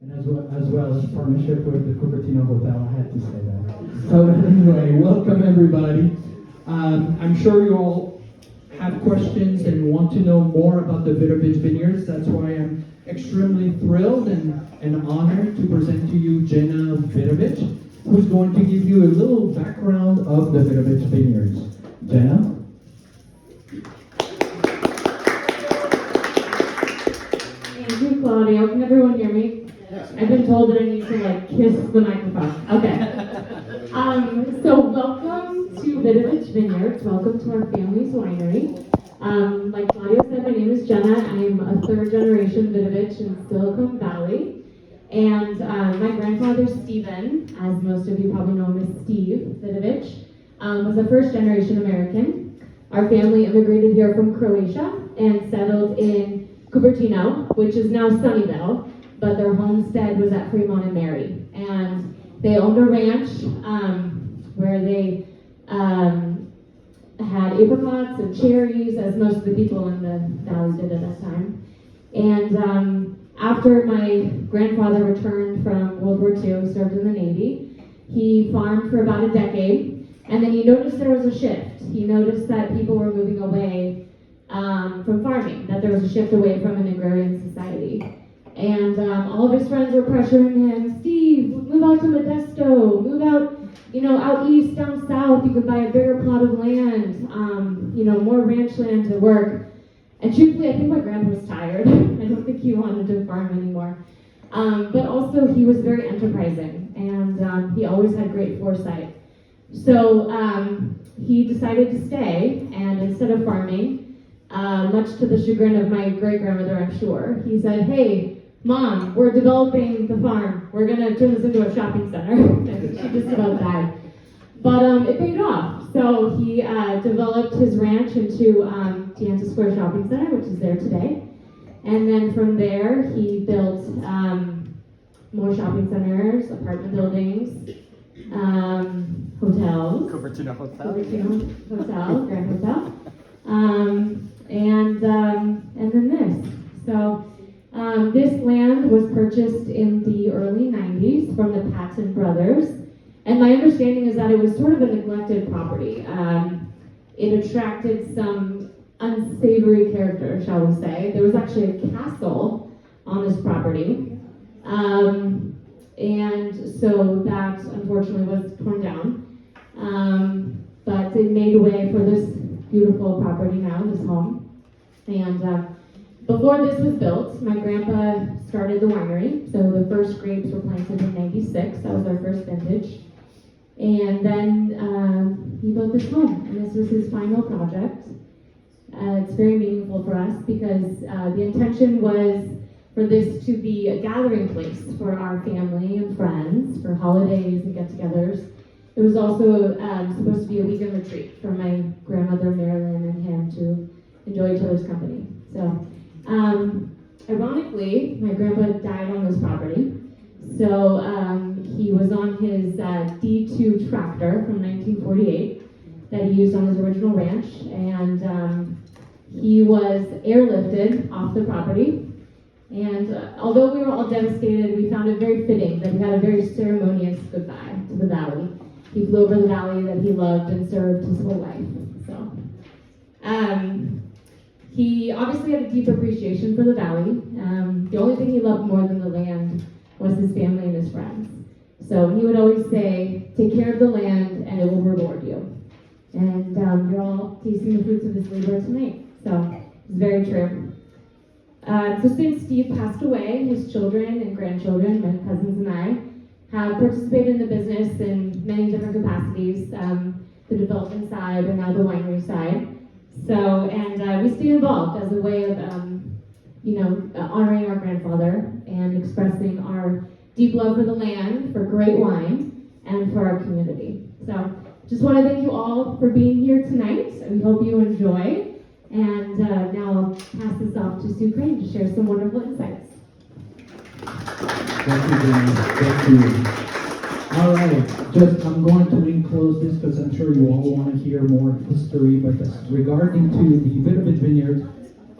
And as well as partnership with the Cupertino Hotel, I had to say that. So anyway, welcome everybody. I'm sure you all have questions and want to know more about the Vidovich Vineyards. That's why I'm extremely thrilled and honored to present to you Jenna Vidovich, who's going to give you a little background of the Vidovich Vineyards. Jenna? Thank you, Claudio. Can everyone hear me? I've been told that I need to kiss the microphone. Okay. So welcome to Vidovich Vineyards. Welcome to our family's winery. Like Claudio said, my name is Jenna. I'm a third generation Vidovich in Silicon Valley. And my grandfather, Stephen, as most of you probably know him as Steve Vidovich, was a first generation American. Our family immigrated here from Croatia and settled in Cupertino, which is now Sunnyvale, but their homestead was at Fremont and Mary. And they owned a ranch where they had apricots and cherries, as most of the people in the valley did at that time. And after my grandfather returned from World War II, served in the Navy, he farmed for about a decade, and then he noticed there was a shift. He noticed that people were moving away from farming, that there was a shift away from an agrarian society. And all of his friends were pressuring him, Steve, move out to Modesto, move out, out east, down south, you could buy a bigger plot of land, more ranch land to work. And truthfully, I think my grandpa was tired. I don't think he wanted to farm anymore. But also, he was very enterprising, and he always had great foresight. So he decided to stay, and instead of farming, much to the chagrin of my great-grandmother, I'm sure, he said, hey, Mom, we're developing the farm. We're going to turn this into a shopping center. She just about died. But it paid off. So he developed his ranch into Tianza Square Shopping Center, which is there today. And then from there, he built more shopping centers, apartment buildings, hotels. Cupertino Hotel. Cupertino Hotel, Grand Hotel. And then this. So this land was purchased in the early 90s from the Patton brothers. And my understanding is that it was sort of a neglected property. It attracted some unsavory character, shall we say. There was actually a castle on this property. And so that unfortunately was torn down. But it made way for this beautiful property now, this home. And before this was built, my grandpa started the winery. So the first grapes were planted in 96. That was our first vintage. And then he built this home, and this was his final project. It's very meaningful for us because the intention was for this to be a gathering place for our family and friends, for holidays and get-togethers. It was also supposed to be a weekend retreat for my grandmother, Marilyn, and him to enjoy each other's company. So, ironically, my grandpa died on this property. So he was on his D2 tractor from 1948 that he used on his original ranch, and he was airlifted off the property. And although we were all devastated, we found it very fitting that he had a very ceremonious goodbye to the valley. He flew over the valley that he loved and served his whole life. So he obviously had a deep appreciation for the valley. The only thing he loved more than the land was his family and his friends. So he would always say, take care of the land and it will reward you. And you're all tasting the fruits of his labor tonight. So it's very true. So since Steve passed away, his children and grandchildren, my cousins and I, have participated in the business in many different capacities, the development side and now the winery side. So, and we stay involved as a way of honoring our grandfather and expressing our deep love for the land, for great wine, and for our community. So just want to thank you all for being here tonight, and we hope you enjoy. And now I'll pass this off to Sue Crane to share some wonderful insights. Thank you, Jenny. Thank you. All right, I'm going to enclose this because I'm sure you all want to hear more history, but regarding to the Vidovich Vineyards,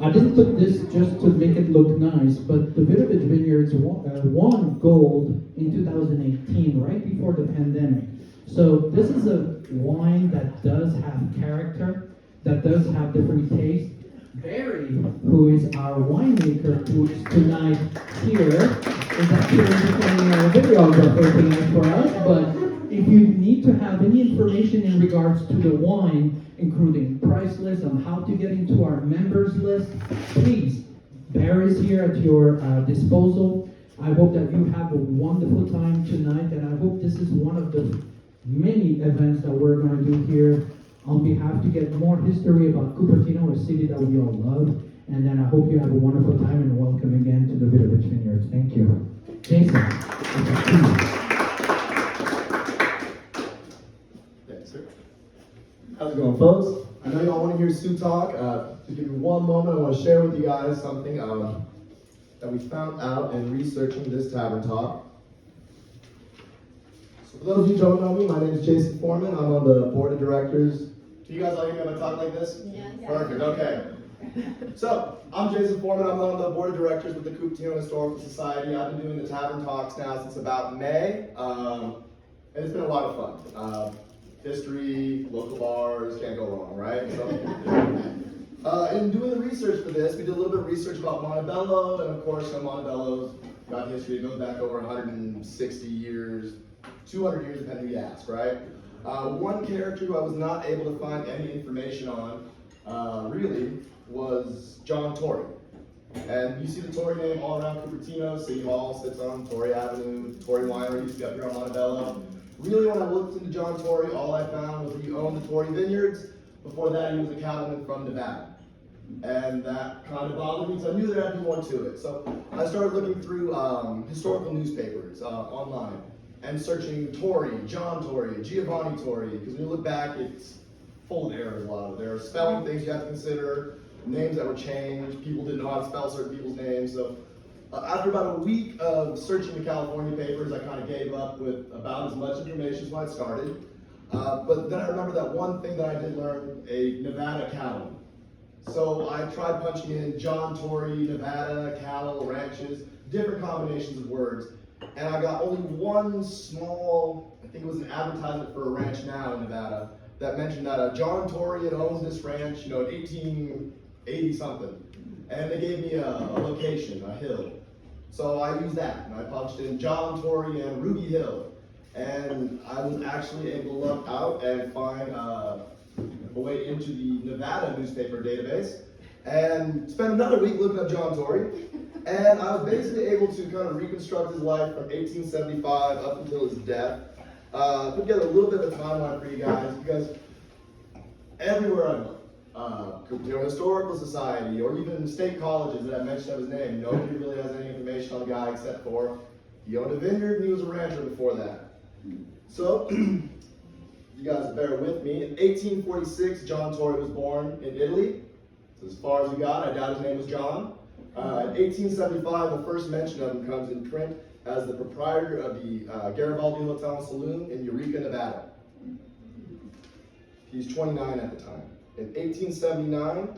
I didn't put this just to make it look nice, but the Vidovich Vineyards won gold in 2018, right before the pandemic. So this is a wine that does have character, that does have different tastes. Barry, who is our winemaker, who is tonight here, is actually becoming a videographer tonight for us. But if you need to have any information in regards to the wine, including price list on how to get into our members list, please, Barry's here at your disposal. I hope that you have a wonderful time tonight, and I hope this is one of the many events that we're going to do here on behalf to get more history about Cupertino, a city that we all love. And then I hope you have a wonderful time, and welcome again to the Vidovich Vineyards. Thank you. Jason. Thanks, sir. How's it going, folks? I know y'all want to hear Sue talk. To give you one moment, I want to share with you guys something that we found out in researching this tavern talk. So for those of you who don't know me, my name is Jason Foreman. I'm on the board of directors. Can you guys all hear me when I talk like this? Yes. Perfect, okay. So, I'm Jason Foreman. I'm on the board of directors with the Cupertino Historical Society. I've been doing the tavern talks now since about May, and it's been a lot of fun. History, local bars, can't go wrong, right? So, in doing the research for this, we did a little bit of research about Montebello, and of course, Montebello's got history. It goes back over 160 years, 200 years, depending who you ask, right? One character who I was not able to find any information on, really, was John Torrey. And you see the Torrey name all around Cupertino. City Hall sits on Torrey Avenue. Torrey Winery used to be up here on Montebello. Really, when I looked into John Torrey, all I found was that he owned the Torrey Vineyards. Before that, he was a cattleman from Nevada. And that kind of bothered me, so I knew there had to be more to it. So I started looking through historical newspapers online and searching Torrey, John Torrey, Giovanni Torrey, because when you look back, it's full of errors, a lot of. There are spelling things you have to consider, names that were changed, people didn't know how to spell certain people's names. So after about a week of searching the California papers, I kind of gave up with about as much information as when I started. But then I remember that one thing that I did learn, a Nevada cattleman. So I tried punching in John Torrey, Nevada, cattle, ranches, different combinations of words. And I got only one small, I think it was an advertisement for a ranch now in Nevada, that mentioned that John Torrey had owned this ranch, in 1880 something. And they gave me a location, a hill. So I used that, and I punched in John Torrey and Ruby Hill. And I was actually able to look out and find a way into the Nevada newspaper database, and spent another week looking up John Torrey. And I was basically able to kind of reconstruct his life from 1875 up until his death. Put together a little bit of a timeline for you guys, because everywhere I look, Cupertino Historical Society, or even state colleges that I mentioned of his name, nobody really has any information on the guy except for he owned a vineyard and he was a rancher before that. So, you guys bear with me. In 1846, John Torrey was born in Italy. So as far as we got, I doubt his name was John. In 1875, the first mention of him comes in print as the proprietor of the Garibaldi Hotel and Saloon in Eureka, Nevada. He's 29 at the time. In 1879,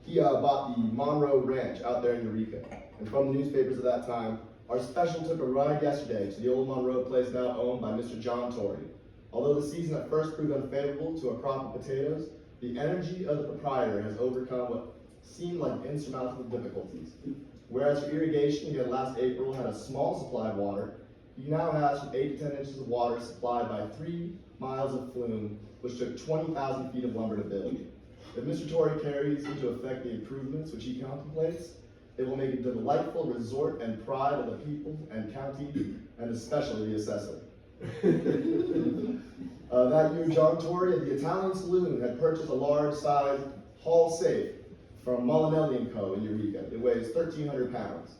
he bought the Monroe Ranch out there in Eureka. And from the newspapers of that time, our special took a ride yesterday to the old Monroe place now owned by Mr. John Torrey. Although the season at first proved unfavorable to a crop of potatoes, the energy of the proprietor has overcome what seemed like insurmountable difficulties. Whereas for irrigation, he had last April had a small supply of water, he now has from 8 to 10 inches of water supplied by 3 miles of flume, which took 20,000 feet of lumber to build. If Mr. Torrey carries into effect the improvements which he contemplates, it will make it a delightful resort and pride of the people and county, and especially the assessor. That year, John Torrey of the Italian Saloon had purchased a large-sized hall safe from Molinelli & Co. in Eureka. It weighs 1,300 pounds.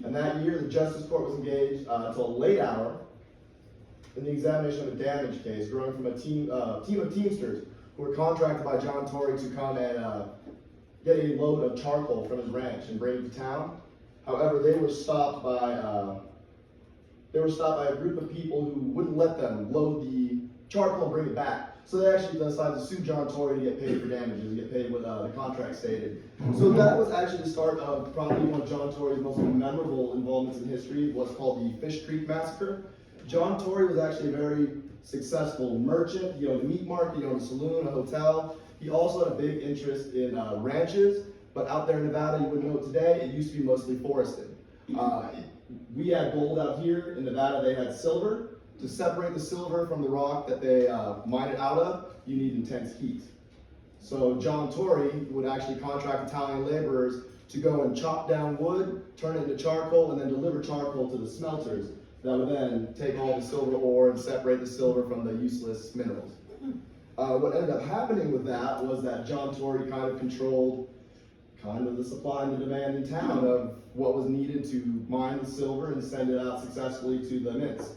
And that year, the Justice Court was engaged until a late hour in the examination of a damage case growing from a team of Teamsters who were contracted by John Torrey to come and get a load of charcoal from his ranch and bring it to town. However, they were stopped by a group of people who wouldn't let them load the charcoal and bring it back So they actually decided to sue John Tory to get paid for damages, to get paid what the contract stated. So that was actually the start of probably one of John Tory's most memorable involvements in history, what's called the Fish Creek Massacre. John Tory was actually a very successful merchant. He owned a meat market, he owned a saloon, a hotel. He also had a big interest in ranches, but out there in Nevada, you wouldn't know it today, it used to be mostly forested. We had gold out here. In Nevada, they had silver. To separate the silver from the rock that they mine it out of, you need intense heat. So John Tory would actually contract Italian laborers to go and chop down wood, turn it into charcoal, and then deliver charcoal to the smelters that would then take all the silver ore and separate the silver from the useless minerals. What ended up happening with that was that John Tory kind of controlled the supply and the demand in town of what was needed to mine the silver and send it out successfully to the mints.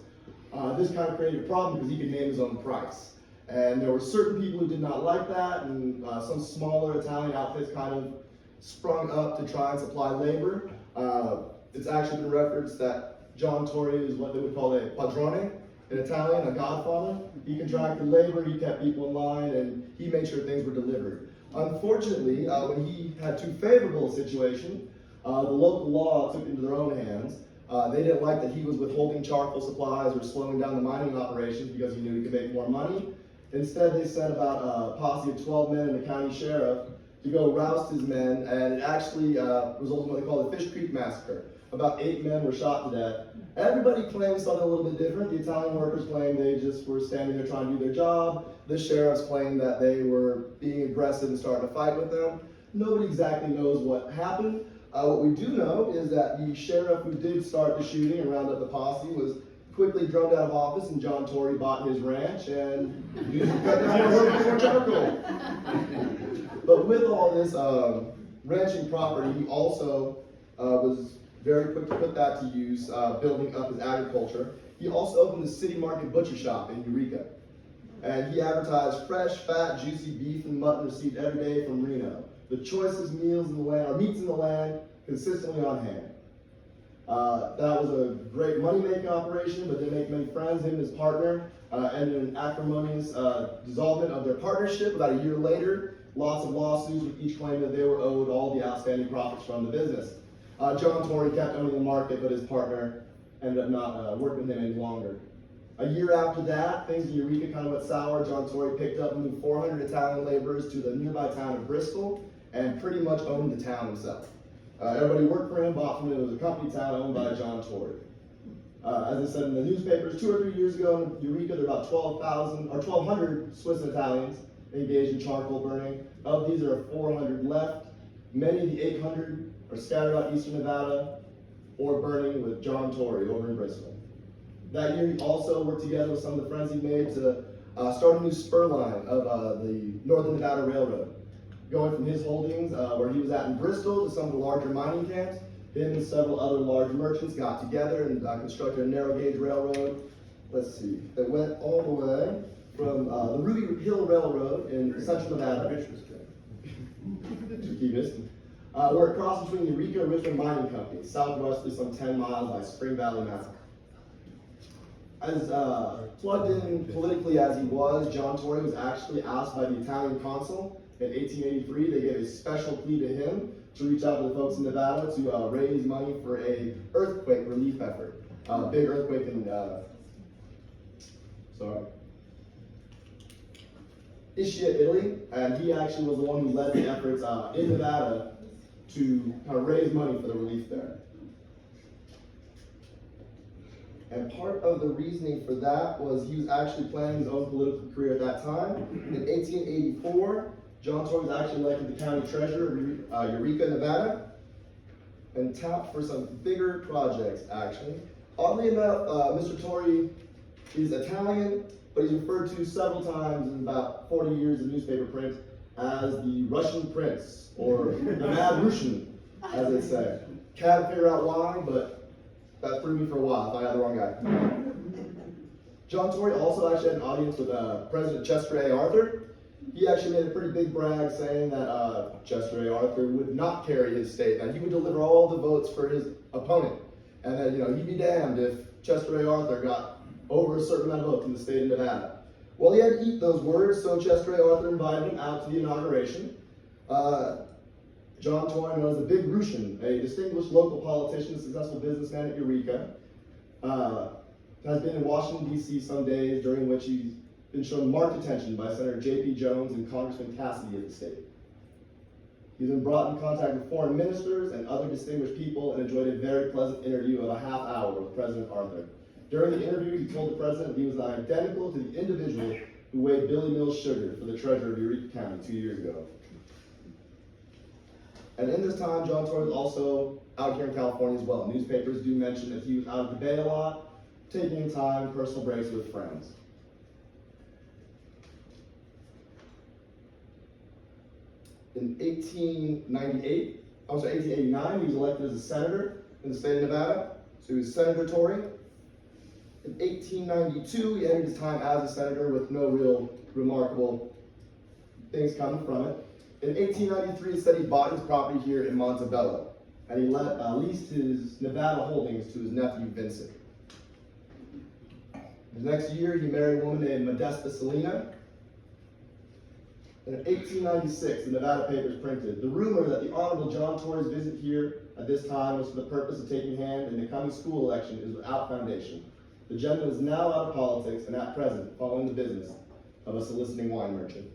This kind of created a problem because he could name his own price. And there were certain people who did not like that, and some smaller Italian outfits kind of sprung up to try and supply labor. It's actually been referenced that John Tory is what they would call a padrone in Italian, a godfather. He contracted labor, he kept people in line, and he made sure things were delivered. Unfortunately, when he had too favorable a situation, the local law took it into their own hands. They didn't like that he was withholding charcoal supplies or slowing down the mining operations because he knew he could make more money. Instead, they sent about a posse of 12 men and the county sheriff to go roust his men, and it actually resulted in what they call the Fish Creek Massacre. About 8 men were shot to death. Everybody claimed something a little bit different. The Italian workers claimed they just were standing there trying to do their job. The sheriffs claimed that they were being aggressive and starting to fight with them. Nobody exactly knows what happened. What we do know is that the sheriff who did start the shooting and round up the posse was quickly drummed out of office, and John Tory bought his ranch and used to cut down more charcoal. But with all this ranching property, he also was very quick to put that to use, building up his agriculture. He also opened the City Market Butcher Shop in Eureka. And he advertised fresh, fat, juicy beef and mutton received every day from Reno. The choicest meals in the land, or meats in the land, consistently on hand. That was a great money-making operation, but didn't make many friends. Him and his partner ended in an acrimonious dissolvement of their partnership. About a year later, lots of lawsuits with each claiming that they were owed all the outstanding profits from the business. John Tory kept owning the market, but his partner ended up not working with him any longer. A year after that, things in Eureka kind of went sour. John Tory picked up and moved 400 Italian laborers to the nearby town of Bristol and pretty much owned the town himself. Everybody worked for him, bought from him. It was a company town owned by John Tory. As I said in the newspapers, 2 or 3 years ago in Eureka, there were about 1,200 Swiss and Italians engaged in charcoal burning. Of these, there are 400 left. Many of the 800 are scattered out eastern Nevada or burning with John Tory over in Bristol. That year, he also worked together with some of the friends he made to start a new spur line of the Northern Nevada Railroad, going from his holdings where he was at in Bristol to some of the larger mining camps. Him and several other large merchants got together and constructed a narrow gauge railroad. Let's see, it went all the way from the Ruby Hill Railroad in central Nevada. Where it crossed between Eureka and Richmond Mining Company, southwestly some 10 miles by Spring Valley Mountain. As plugged in politically as he was, John Tory was actually asked by the Italian consul in 1883. They gave a special plea to him to reach out to the folks in Nevada to raise money for a earthquake relief effort. Big earthquake in Ischia, Italy, and he actually was the one who led the efforts in Nevada to kind of raise money for the relief there. And part of the reasoning for that was he was actually planning his own political career at that time. In 1884, John Tory was actually elected the county treasurer of Eureka, Nevada, and tapped for some bigger projects, actually. Oddly enough, Mr. Tory is Italian, but he's referred to several times in about 40 years of newspaper print as the Russian Prince, or the Mad Russian, as they say. Can't figure out why, but that threw me for a while if I got the wrong guy. John Tory also actually had an audience with President Chester A. Arthur. He actually made a pretty big brag saying that Chester A. Arthur would not carry his state, that he would deliver all the votes for his opponent, and that he'd be damned if Chester A. Arthur got over a certain amount of votes in the state of Nevada. Well, he had to eat those words, so Chester Arthur invited him out to the inauguration. John Torrey, known as the Big Russian, a distinguished local politician, a successful businessman at Eureka, has been in Washington, D.C. some days, during which he's been shown marked attention by Senator J.P. Jones and Congressman Cassidy of the state. He's been brought in contact with foreign ministers and other distinguished people and enjoyed a very pleasant interview of a half hour with President Arthur. During the interview, he told the president he was identical to the individual who weighed Billy Mills sugar for the treasurer of Eureka County 2 years ago. And in this time, John Torrey was also out here in California as well. Newspapers do mention that he was out of the bay a lot, taking time, personal breaks with friends. In 1889, he was elected as a senator in the state of Nevada. So he was Senator Torrey. In 1892, he ended his time as a senator with no real remarkable things coming from it. In 1893, he said he bought his property here in Montebello, and he leased his Nevada holdings to his nephew, Vincent. The next year, he married a woman named Modesta Salina. And in 1896, the Nevada papers printed the rumor that the Honorable John Torrey's visit here at this time was for the purpose of taking hand in the coming school election is without foundation. The gentleman is now out of politics and at present following the business of a soliciting wine merchant.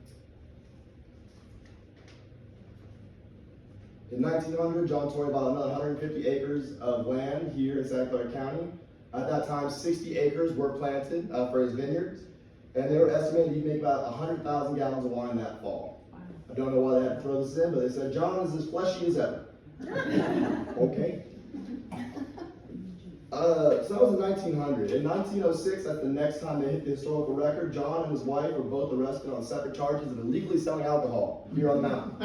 In 1900, John Torrey bought another 150 acres of land here in Santa Clara County. At that time, 60 acres were planted for his vineyards, and they were estimated he'd make about 100,000 gallons of wine that fall. I don't know why they had to throw this in, but they said, John is as fleshy as ever. Okay. So that was in 1900. In 1906, at the next time they hit the historical record, John and his wife were both arrested on separate charges of illegally selling alcohol here on the mountain.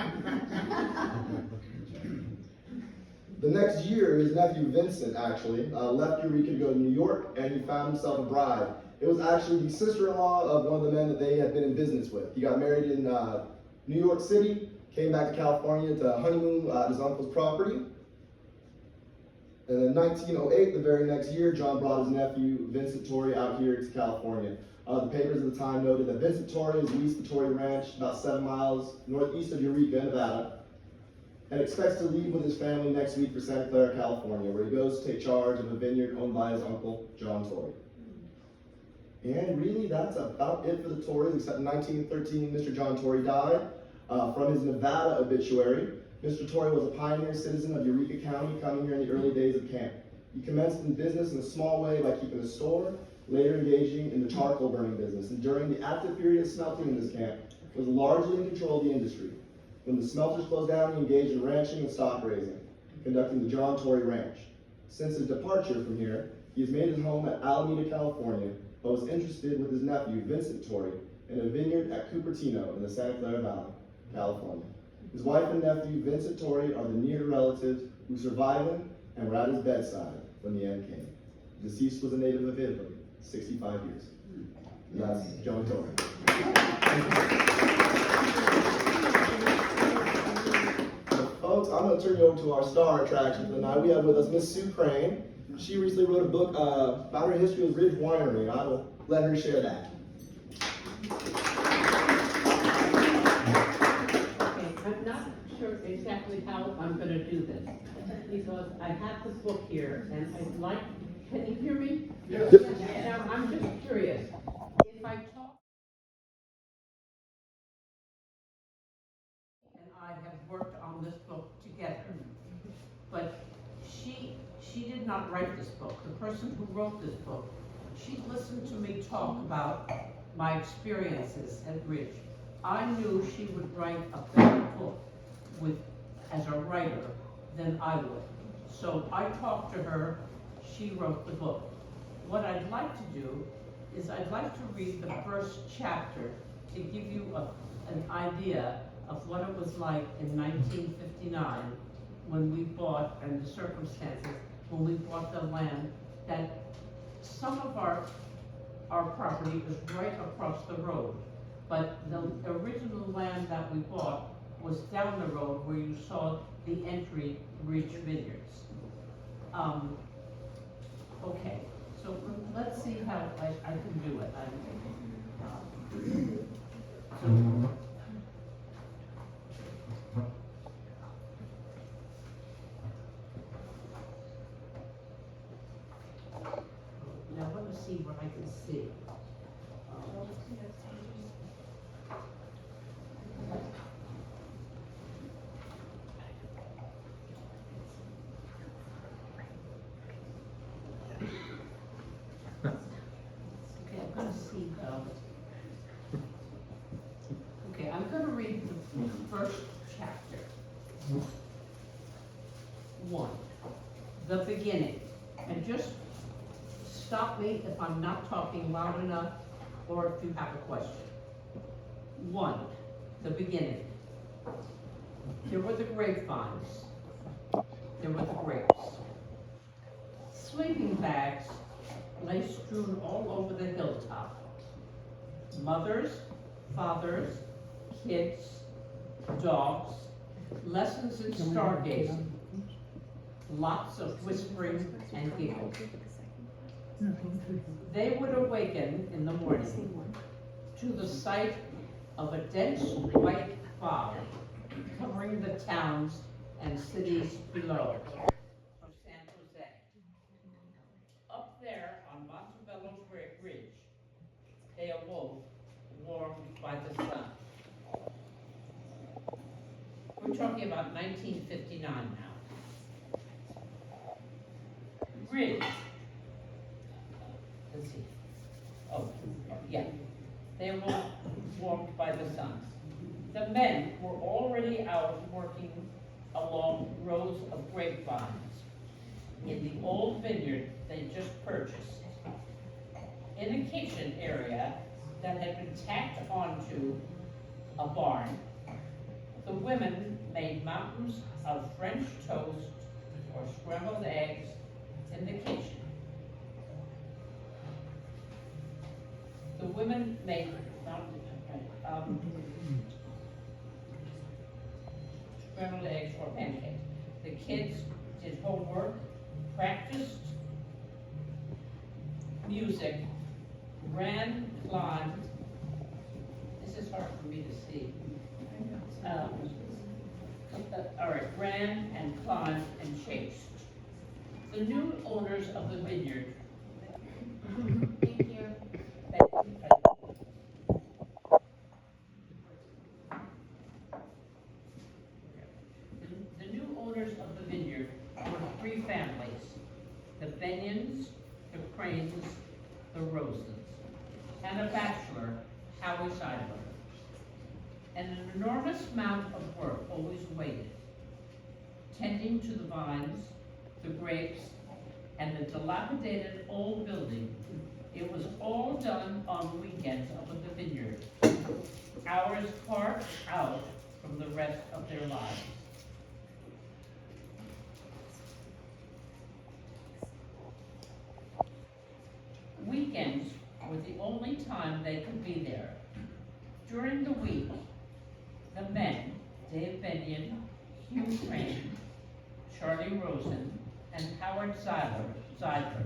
The next year, his nephew Vincent actually left Eureka to go to New York, and he found himself a bride. It was actually the sister-in-law of one of the men that they had been in business with. He got married in New York City, came back to California to honeymoon at his uncle's property. And in 1908, the very next year, John brought his nephew Vincent Torrey out here to California. The papers at the time noted that Vincent Torrey has leased the Torrey Ranch about 7 miles northeast of Eureka, Nevada, and expects to leave with his family next week for Santa Clara, California, where he goes to take charge of a vineyard owned by his uncle, John Torrey. And really, that's about it for the Torreys, except in 1913, Mr. John Torrey died. From his Nevada obituary, Mr. Torrey was a pioneer citizen of Eureka County, coming here in the early days of camp. He commenced in business in a small way by keeping a store, later engaging in the charcoal burning business, and during the active period of smelting in this camp, was largely in control of the industry. When the smelters closed down, he engaged in ranching and stock raising, conducting the John Torrey Ranch. Since his departure from here, he has made his home at Alameda, California, but was interested with his nephew, Vincent Torrey, in a vineyard at Cupertino in the Santa Clara Valley, California. His wife and nephew, Vincent Torrey, are the near relatives who survived him and were at his bedside when the end came. The deceased was a native of Italy, 65 years. And that's John Torrey. Folks, I'm going to turn you over to our star attraction for the night. We have with us Miss Sue Crane. She recently wrote a book about her history of Ridge Winery, and I will let her share that. Okay, I'm not sure exactly how I'm going to do this, because I have the book here, and I'd like, can you hear me? Yes. Now, I'm just curious, if I talk, and I have worked on this book together, but she did not write this book. The person who wrote this book, she listened to me talk about my experiences at Ridge. I knew she would write a better book as a writer than I would. So I talked to her, she wrote the book. What I'd like to do is I'd like to read the first chapter to give you an idea of what it was like in 1959 when we bought, and the circumstances, when we bought the land, that some of our property is right across the road. But the original land that we bought was down the road where you saw the entry Ridge Vineyards. Okay, so let's see how I can do it. Now, let me see what I can see. Okay, I'm gonna see though. Okay, I'm gonna read the first chapter. 1, the beginning. And just stop me if I'm not talking loud enough or if you have a question. 1, the beginning. There were the grapevines. There were the grapes. Sleeping bags lay strewn all over the hilltop. Mothers, fathers, kids, dogs, lessons in stargazing, lots of whispering and giggles. They would awaken in the morning to the sight of a dense white fog covering the towns and cities below of San Jose. Up there on Montebello Ridge, they awoke, warmed by the sun. We're talking about 1959 now. Ridge. Let's see. Oh, yeah. They awoke, warmed by the sun. The men were already out working along rows of grapevines in the old vineyard they just purchased. In a kitchen area that had been tacked onto a barn, the women made mountains of French toast or scrambled eggs in the kitchen. The women made scrambled eggs or pancakes. The kids did homework, practiced music, ran, climbed. This is hard for me to see. All right, ran and climbed and chased. The new owners of the vineyard. Thank you. The new owners of the vineyard were 3 families: the Benions, the Cranes, the Rosens, and a bachelor, Howie Seidler. And an enormous amount of work always waited, tending to the vines, the grapes, and the dilapidated old building. It was all done on the weekends up at the vineyard, hours carved out from the rest of their lives. Weekends were the only time they could be there. During the week, the men, Dave Benion, Hugh Crane, Charlie Rosen, and Howard Seidler,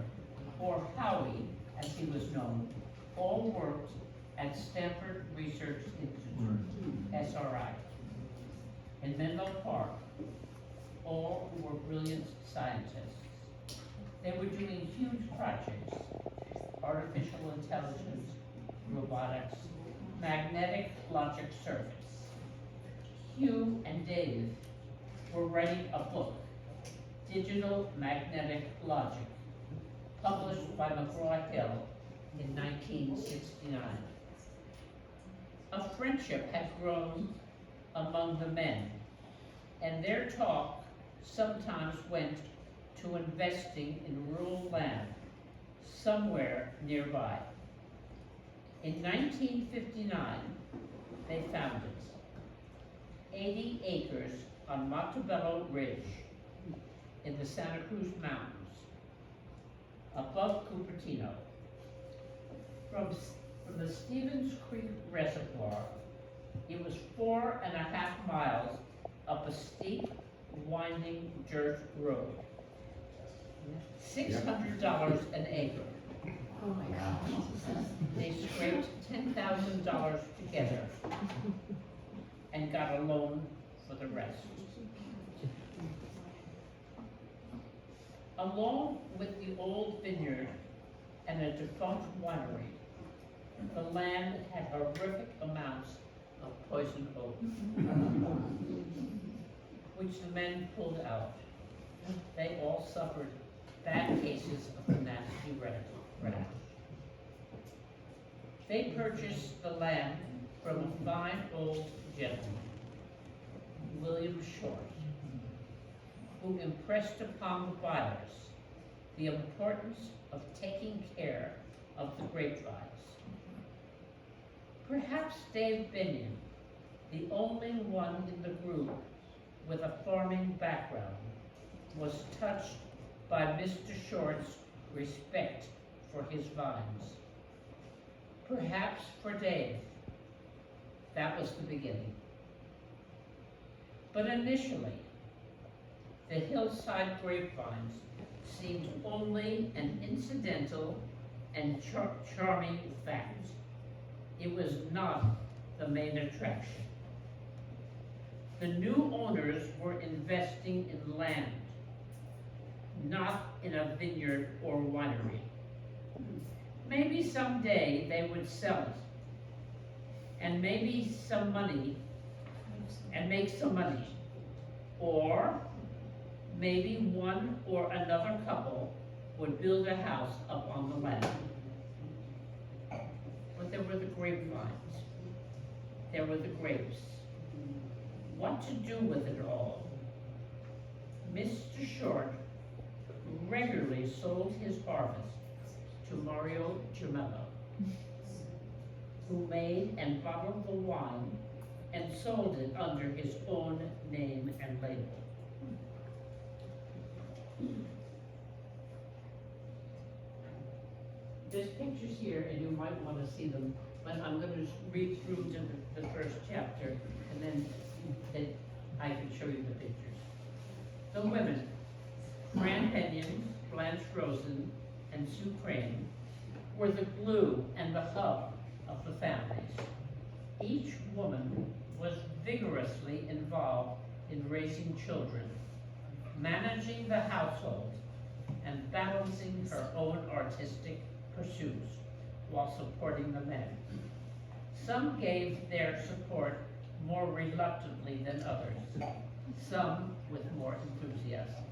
or Howie as he was known, all worked at Stanford Research Institute, SRI, in Menlo Park, all who were brilliant scientists. They were doing huge projects: artificial intelligence, robotics, magnetic logic circuits. Hugh and Dave were writing a book, Digital Magnetic Logic, published by McGraw-Hill in 1969. A friendship had grown among the men, and their talk sometimes went to investing in rural land somewhere nearby. In 1959, they founded 80 acres on Montebello Ridge in the Santa Cruz Mountains, above Cupertino. From the Stevens Creek Reservoir, it was 4.5 miles up a steep, winding dirt road. $600 an acre. Oh my God. They scraped $10,000 together and got a loan for the rest. Along with the old vineyard and a defunct winery, the land had horrific amounts of poison oak, which the men pulled out. They all suffered bad cases of the nasty rat. They purchased the land from a fine old gentleman, William Short, who impressed upon the buyers the importance of taking care of the grapevines. Perhaps Dave Binion, the only one in the group with a farming background, was touched by Mr. Short's respect for his vines. Perhaps for Dave, that was the beginning. But initially, the hillside grapevines seemed only an incidental and charming fact. It was not the main attraction. The new owners were investing in land, not in a vineyard or winery. Maybe someday they would sell it, and maybe make some money. Or maybe one or another couple would build a house up on the land. But there were the grapevines. There were the grapes. What to do with it all? Mr. Short regularly sold his harvest to Mario Gemello, who made and bottled the wine and sold it under his own name and label. There's pictures here, and you might want to see them, but I'm going to read through to the first chapter, and then I can show you the pictures. The women, Fran Henyon, Blanche Rosen, and Sue Crane, were the glue and the hub of the families. Each woman was vigorously involved in raising children, managing the household, and balancing her own artistic pursuits while supporting the men. Some gave their support more reluctantly than others, some with more enthusiasm.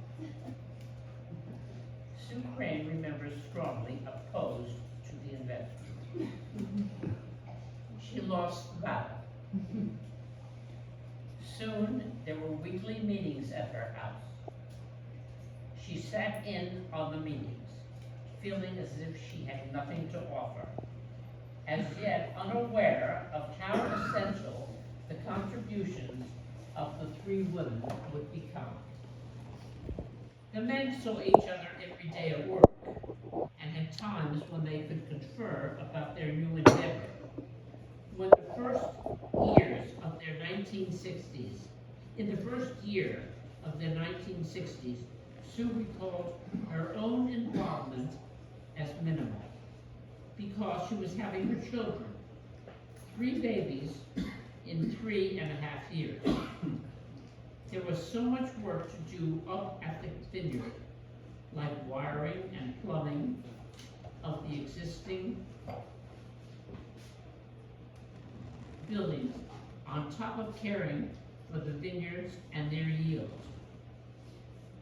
Sue Crane remembers strongly opposed to the investment. She lost the battle. Soon there were weekly meetings at her house. She sat in on the meetings, feeling as if she had nothing to offer, as yet unaware of how essential the contributions of the three women would become. The men saw each other every day at work, and had times when they could confer about their new endeavor. In the first year of the 1960s, Sue recalled her own involvement as minimal, because she was having her children, 3 babies in 3.5 years. There was so much work to do up at the vineyard, like wiring and plumbing of the existing buildings, on top of caring for the vineyards and their yield.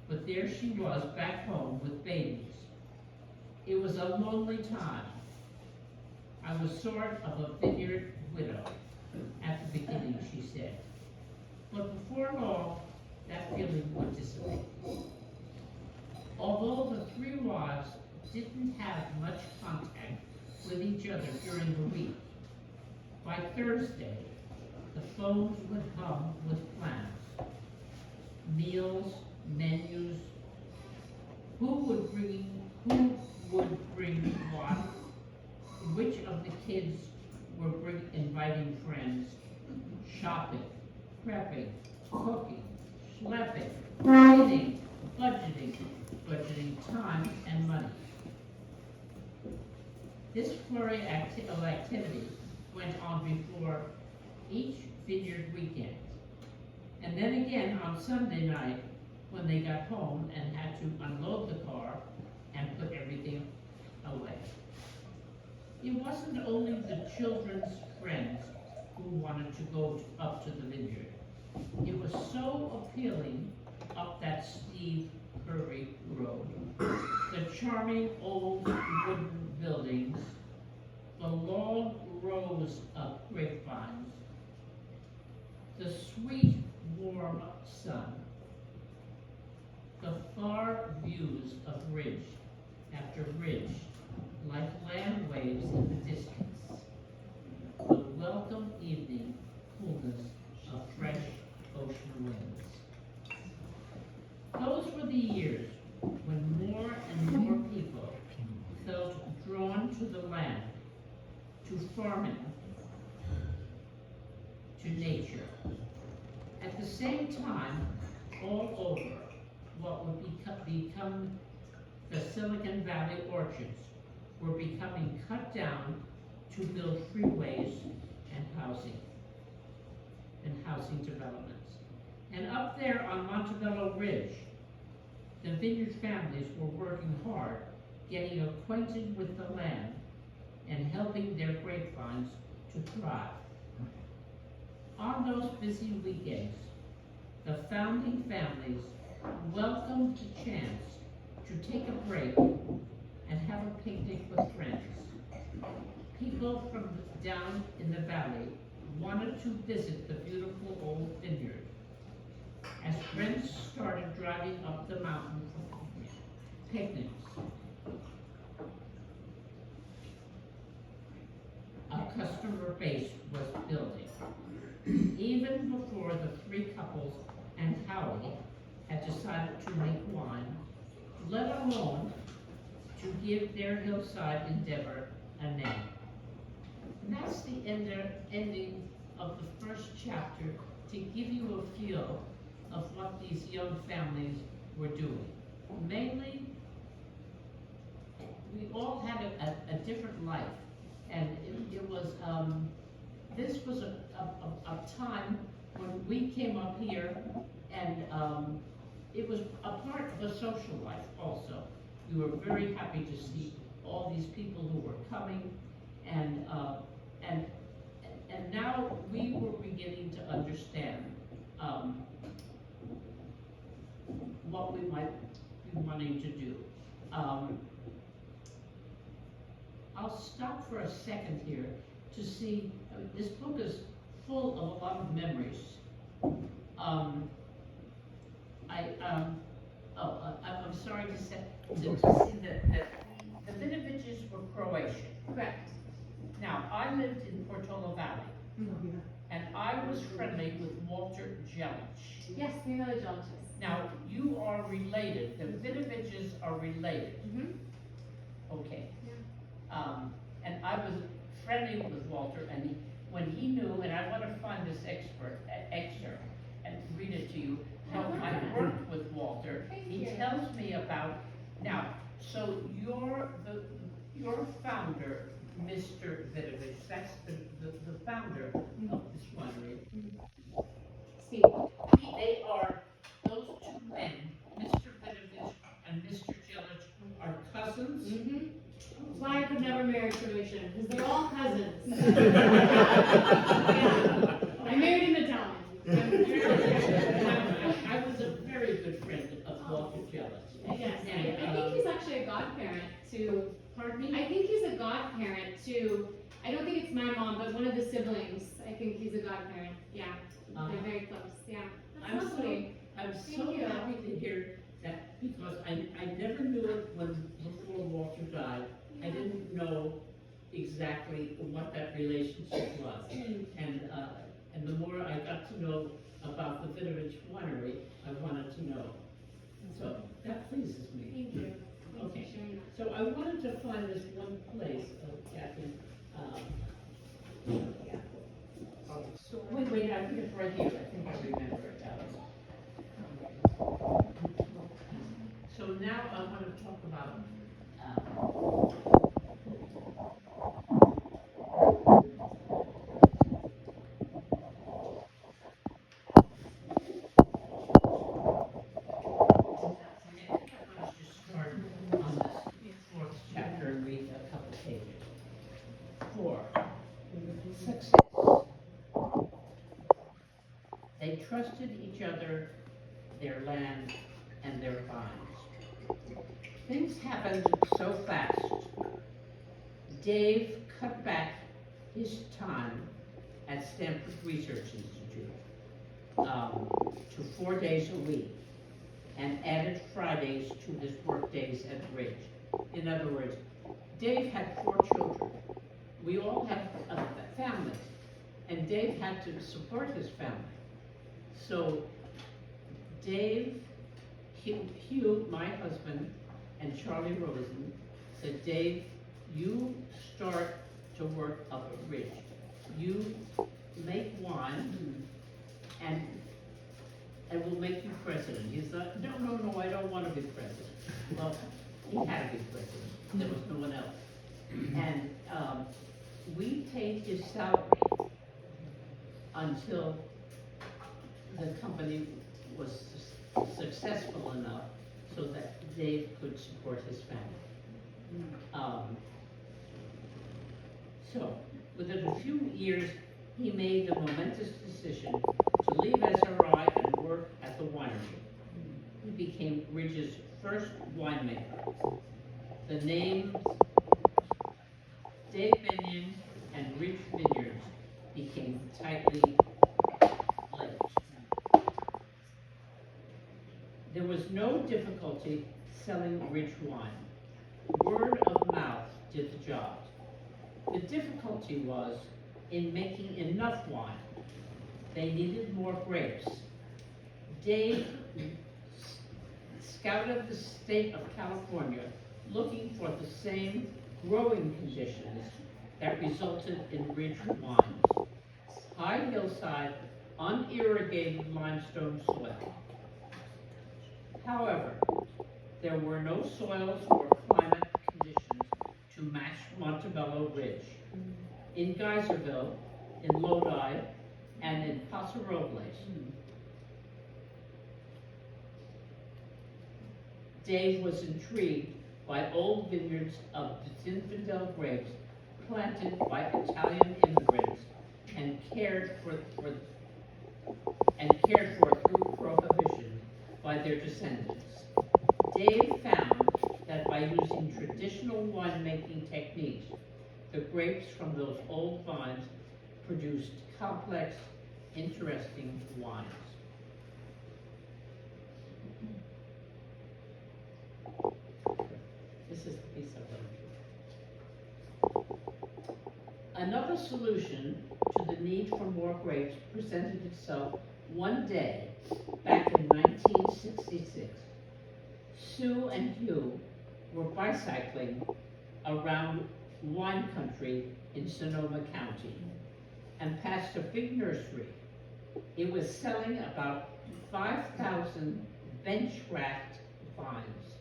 But there she was back home with babies. It was a lonely time. I was sort of a vineyard widow at the beginning, she said. But before long, that feeling would dissipate. Although the 3 wives didn't have much contact with each other during the week, by Thursday, the phones would hum with plans, meals, menus, who would bring what, which of the kids were inviting friends, shopping, prepping, cooking, schlepping, cleaning, budgeting time and money. This flurry of activity went on before each vineyard weekend. And then again on Sunday night, when they got home and had to unload the car and put everything away. It wasn't only the children's friends who wanted to go up to the vineyard. It was so appealing up that steep, curvy road. The charming old wooden buildings, the long rows of grapevines, the sweet, warm sun, the far views of ridge after ridge, like land waves in the distance, the welcome evening coolness of fresh ocean winds. Those were the years when more and more people felt drawn to the land, to farming, to nature. At the same time, all over what would become the Silicon Valley orchards were becoming cut down to build freeways and housing developments. And up there on Montebello Ridge, the vineyard families were working hard, getting acquainted with the land and helping their grapevines to thrive. On those busy weekends, the founding families welcomed the chance to take a break and have a picnic with friends. People from down in the valley wanted to visit the beautiful old vineyard. As friends started driving up the mountain for picnics, a customer base was building. Even before the three couples and Howie had decided to make wine, let alone to give their hillside endeavor a name. And that's the ending of the first chapter to give you a feel of what these young families were doing. Mainly, we all had a different life, and it was, this was a time when we came up here, and it was a part of a social life also. We were very happy to see all these people who were coming, and now we were beginning to understand what we might be wanting to do. I'll stop for a second here to see, this book is full of a lot of memories. I'm sorry to say that the Vidoviches were Croatian. Correct. Now, I lived in Portola Valley, and I was friendly with Walter Jelic. Yes, we know the Jeliches. Now, you are related, the Vidoviches are related. Okay. Yeah. And I was friendly with Walter, and when he knew, and I want to find this excerpt and read it to you, how I worked with Walter. He tells me about, now, so your founder, Mr. Vidovich, that's the founder of this winery. Steve. They are, those two men, Mr. Vidovich and Mr. Jelic, are cousins. That's why I could never marry Croatian, because they're all cousins. I married an Italian. I was a very good friend of Walter Jelic. Yes, I think he's actually a godparent to, Pardon me? I think he's a godparent to, I don't think it's my mom, but one of the siblings, I think he's a godparent, yeah. They're very close, yeah. That's lovely. I'm Thank so you. happy to hear that, because I never knew it before Walter died. I didn't know exactly what that relationship was. And the more I got to know about the Vidovich Winery, I wanted to know. So that pleases me. Thank you. Thanks Okay. for sharing that. So I wanted to find this one place, Kathy. So wait, I think it's right here. I think I remember it. So now I want to talk about trusted each other, their land, and their vines. Things happened so fast. Dave cut back his time at Stanford Research Institute to 4 days a week and added Fridays to his work days at Ridge. In other words, Dave had 4 children. We all had families, and Dave had to support his family. So Dave, Hugh, my husband, and Charlie Rosen said, Dave, you start to work up at Ridge. You make wine, and we'll make you president. He said, no, I don't want to be president. Well, he had to be president. There was no one else. And we paid his salary until the company was successful enough so that Dave could support his family. So, within a few years, he made the momentous decision to leave SRI and work at the winery. He became Ridge's first winemaker. The names Dave Benyon and Ridge Vineyards became tightly linked. There was no difficulty selling Ridge wine. Word of mouth did the job. The difficulty was in making enough wine. They needed more grapes. Dave scouted the state of California looking for the same growing conditions that resulted in Ridge wines. High hillside, unirrigated limestone soil. However, there were no soils or climate conditions to match Montebello Ridge. In Geyserville, in Lodi, and in Paso Robles, Dave was intrigued by old vineyards of the Zinfandel grapes planted by Italian immigrants and cared for through prohibition by their descendants. Dave found that by using traditional winemaking techniques, the grapes from those old vines produced complex, interesting wines. This is the piece of literature. Another solution to the need for more grapes presented itself one day back in 1966. Sue and Hugh were bicycling around wine country in Sonoma County and passed a big nursery. It was selling about 5,000 bench-racked vines,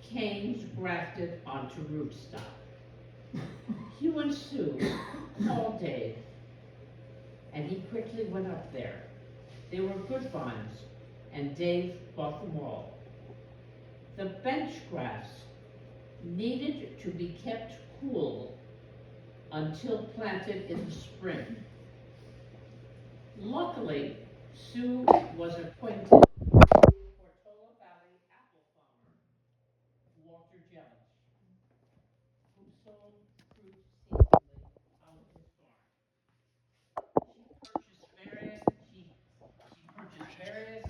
canes grafted onto rootstock. Hugh and Sue called Dave, and he quickly went up there. They were good vines, and Dave bought them all. The bench grafts needed to be kept cool until planted in the spring. Luckily, Sue was acquainted with Portola Valley apple farmer, Walter Jellich, who sold fruit seasonally out of his farm. She purchased various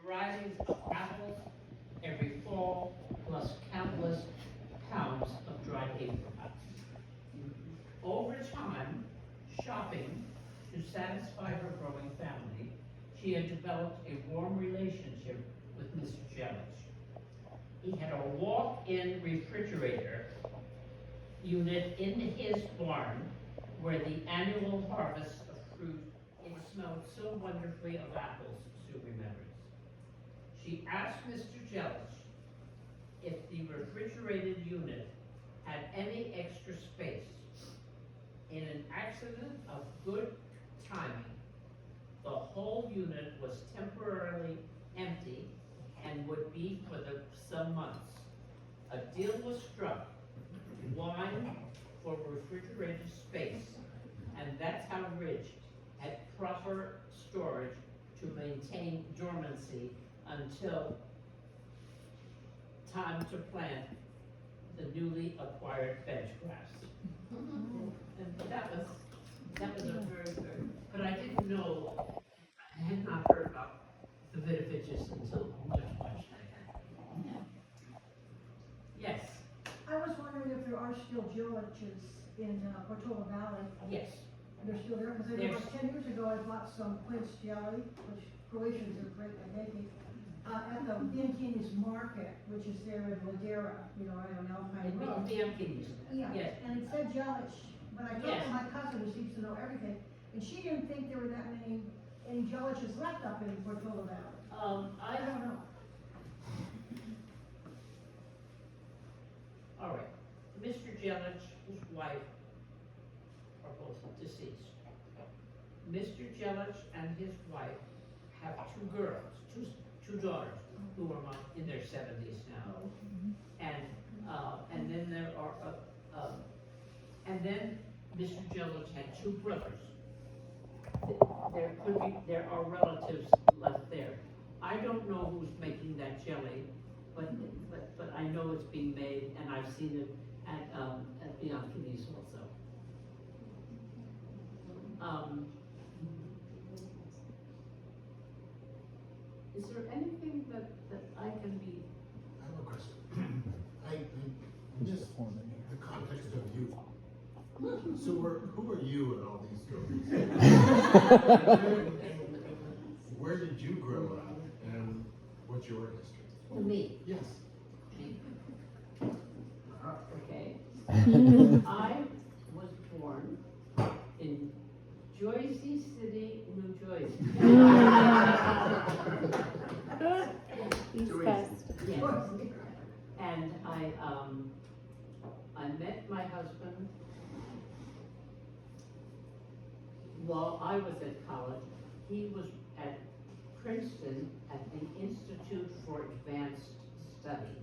varieties of apples every fall, plus countless pounds of dried apricots. Over time, shopping to satisfy her growing family, she had developed a warm relationship with Mr. Jellich. He had a walk-in refrigerator unit in his barn where the annual harvest of fruit, it smelled so wonderfully of apples, Sue remembers. She asked Mr. Jellich if the refrigerated unit had any extra space. In an accident of good timing, the whole unit was temporarily empty and would be for some months. A deal was struck, wine for refrigerated space, and that's how Ridge had proper storage to maintain dormancy until time to plant the newly acquired bench grass. And that was a very, but I didn't know, I had not heard about the Vidoviches until much later. Yes, I was wondering if there are still Jelich's in Portola Valley. yes, And they're still there, because I know There's- about 10 years ago, I bought some quince jelly, which Croatians are great at making, at the Bianchini's Market, which is there in Ladera, right on Alpine Road. the Empkins, Yeah, yes. and it said Jelich, but I talked Yes. to my cousin who seems to know everything, and she didn't think there were that any Jelich's left up in Portola Valley. I don't know. All right, Mr. Jelich, his wife, are both deceased. Mr. Jelich and his wife have two girls, two daughters, who are in their 70s now. And then there are, and then Mr. Jelich had two brothers. There are relatives left there. I don't know who's making that jelly, but I know it's being made, and I've seen it at Bianchini's also. Is there anything that I can be? I have a question. I missed the context of you. So who are you in all these stories? Where did you grow up, and what's your work history? Me. Yes. Okay. I was born in Jersey City, New Jersey. East Too Coast. Yes. And I met my husband while I was at college. He was at Princeton at the Institute for Advanced Study.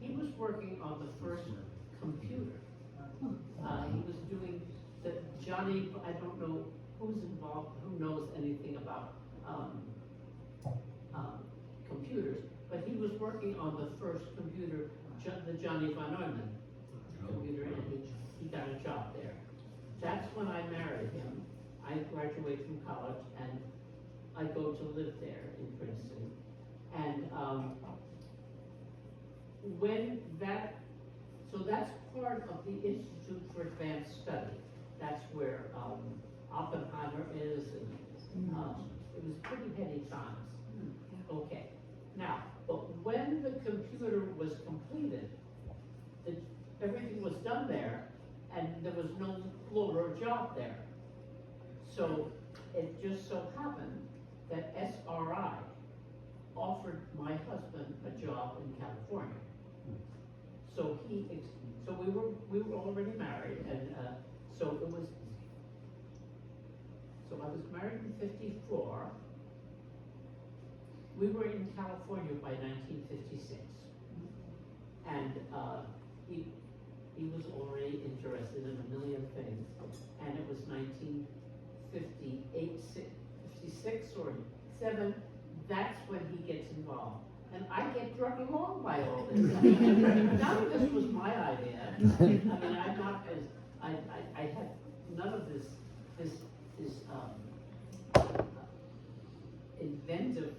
He was working on the first computer. He was doing the Johnny, I don't know who's involved, who knows anything about computers, but he was working on the first computer, the Johnny von Neumann computer, and he got a job there. That's when I married him. I graduated from college and I go to live there in Princeton. And so that's part of the Institute for Advanced Study. That's where Oppenheimer is, and it was pretty heady times. Okay, now, but when the computer was completed, everything was done there, and there was no longer a job there. So it just so happened that SRI offered my husband a job in California. So we were already married, and so I was married in '54. We were in California by 1956, and he was already interested in a million things, and it was 1958, 56 or 7. That's when he gets involved. And I get dragged along by all this. None of this was my idea. I mean, I'm not as, I had none of this inventive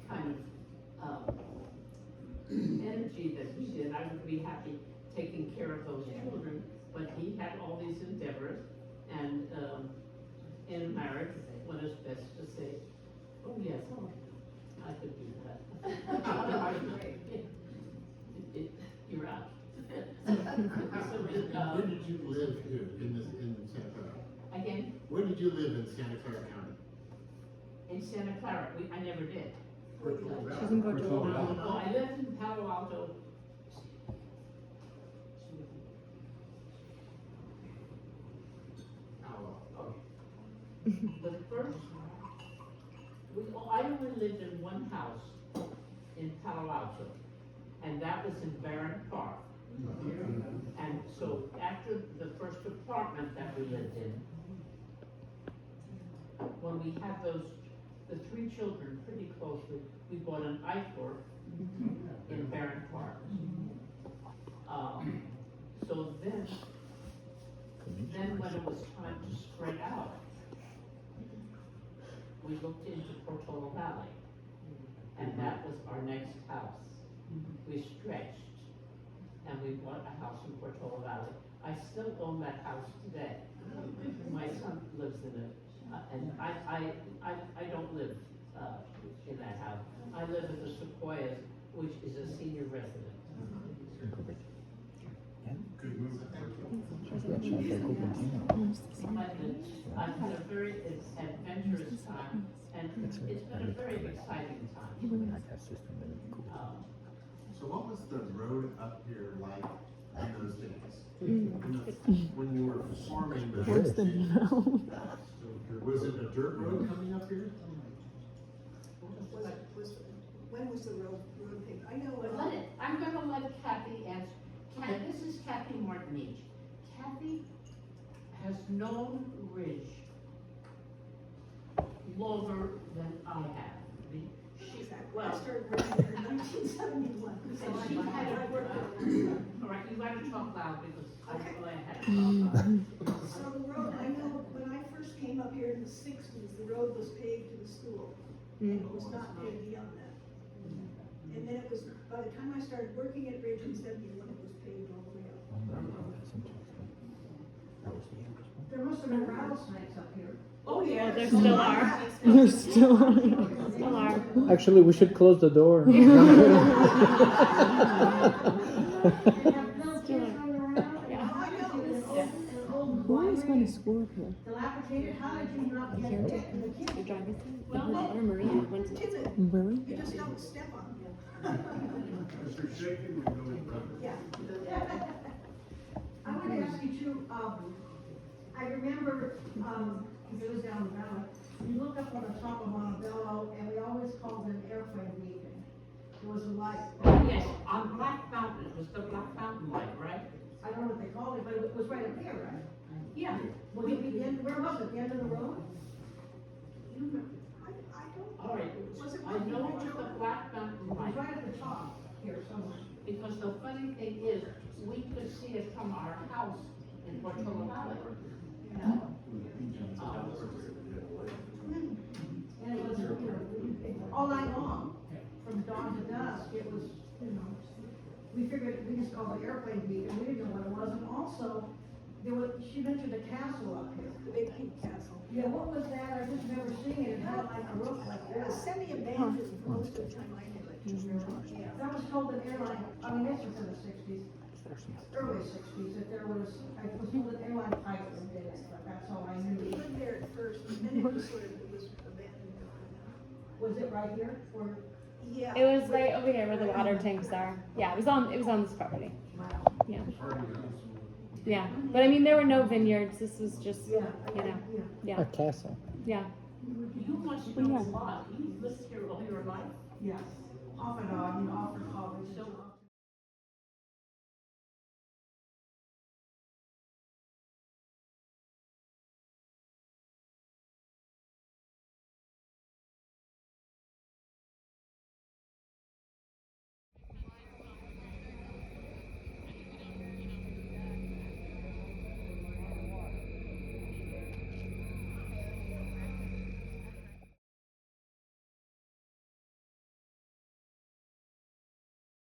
kind of energy that he did. I would be happy taking care of those children, but he had all these endeavors, and in a marriage, one is best to say, oh yes, I could do that. You're out. Where did you live here in Santa Clara? Again, Where did you live in Santa Clara County? in Santa Clara, I never did. She's in Portola. Oh, I lived in Palo Alto. The first, I only lived in one house in Palo Alto, and that was in Barron Park. And so after the first apartment that we lived in, when we had those the three children pretty closely. We bought an Eichler in Barron Park. So then when it was time to spread out, we looked into Portola Valley, and that was our next house. We stretched, and we bought a house in Portola Valley. I still own that house today. My son lives in it, and I don't live in that house. I live in the Sequoias, which is a senior residence. Good move. I've had a very adventurous time, and it's been a very exciting time. So what was the road up here like in those days? When you were forming the. Worse than now. Was it a dirt road coming up here? When was the road paved? I know. I'm gonna let Kathy answer. This is Kathy Martinich. Kathy has known Ridge longer than I have. I started working there in 1971. And she had a work. All right, you gotta talk loud because I had to talk loud. So the road, I know, when I first came up here in the 60s, the road was paved to the school. And it was not paved beyond that. And then it was, by the time I started working at Ridge in 71, it was paved all the way up. There must have been rattlesnakes up here. Oh, yeah. There still are. There still are. Actually, we should close the door. Why is going to school up here? Dilapidated, how did you not get hit? And the You're kids, driving through? Her daughter Maria went to. timid, Really? you just don't step on them. If you're shaking, we know it's coming. Yeah. I want to ask you too, I remember, because it was down the valley, we looked up on the top of Montebello, and we always called it an airplane beacon. There was a light. Yes, on Black Mountain, it was the Black Mountain light, right? I don't know what they called it, but it was right up here, right? Yeah. Was it the end, where was it, the end of the road? I don't. All right, Was it I know it was the Black Mountain It was light, right at the top, here somewhere. because the funny thing is, we could see it from our house in Portola Valley. And it was, all night long, from dawn to dusk, it was, we figured, we just called it airplane beacon, we didn't know what it was, and also, she mentioned a castle up here. The big pink castle. Yeah, what was that? I just never seen it, it had like a roof like that. It was semi-abandoned most of the time I knew it. Yeah, that was told an airline, I mean, this was in the 60s, early 60s, that there was, I was told an airline pilot did it, but that's all I knew. We lived there at first, and then it was sort of, it was abandoned. Was it right here, or? Yeah. It was right over here where the water tanks are. Yeah, it was on this property. Wow. Yeah. Yeah. But I mean there were no vineyards. This was just Yeah. yeah. A castle. Yeah. You must know a lot, you lived here all your life? Yes, off and on, off and college. So